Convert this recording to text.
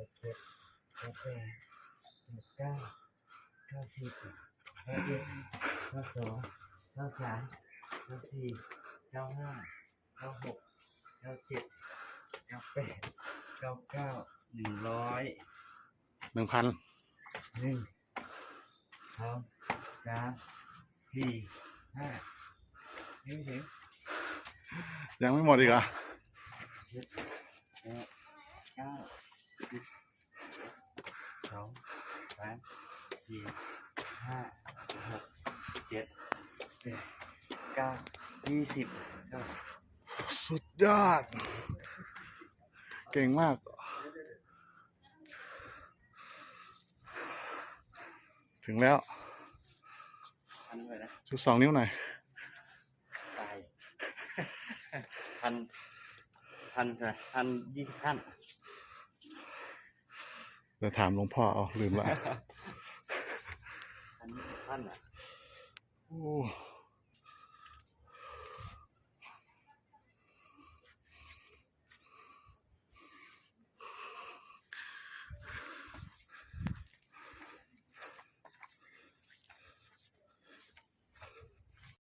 97 98 99 90 91 92 93 94 95 96 97 98 99 100 1,000 1 2 3 4 5ยังไม่ถึง ยังไม่หมดอีกเหรอ 7 8 9 10 2 3 4 5 6 7 8 9 20 สุดยอด เก่งมาก ถึงแล้ว พันเลยนะ ชู2 นิ้วหน่อย ตายพัน20 ขั้น เดี๋ยวถามหลวงพ่อเอาลืมละ พัน20 ขั้นอ่ะ โอ้